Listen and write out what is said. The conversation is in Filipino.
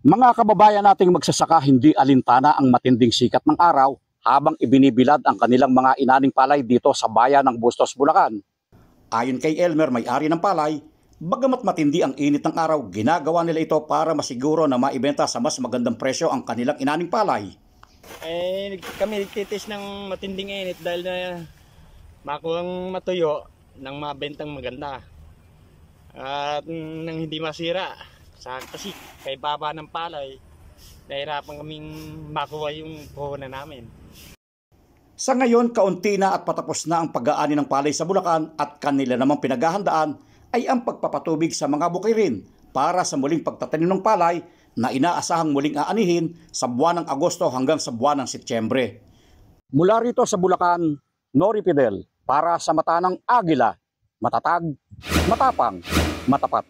Mga kababayan nating magsasaka, hindi alintana ang matinding sikat ng araw habang ibinibilad ang kanilang mga inaning palay dito sa bayan ng Bustos, Bulacan. Ayon kay Elmer, may-ari ng palay, bagamat matindi ang init ng araw, ginagawa nila ito para masiguro na maibenta sa mas magandang presyo ang kanilang inaning palay. Kami nagtitis ng matinding init dahil na makuhang matuyo ng mabentang maganda at nang hindi masira kasi kay baba ng palay nahirapan kaming makuha yung puhunan namin. Sa ngayon, kaunti na at patapos na ang pag-aani ng palay sa Bulacan at kanila namang pinaghahandaan ay ang pagpapatubig sa mga bukirin para sa muling pagtatanim ng palay na inaasahang muling aanihin sa buwan ng Agosto hanggang sa buwan ng Setyembre. Mula rito sa Bulacan, Nori Fidel para sa Mata ng Agila, matatag, matapang, matapat.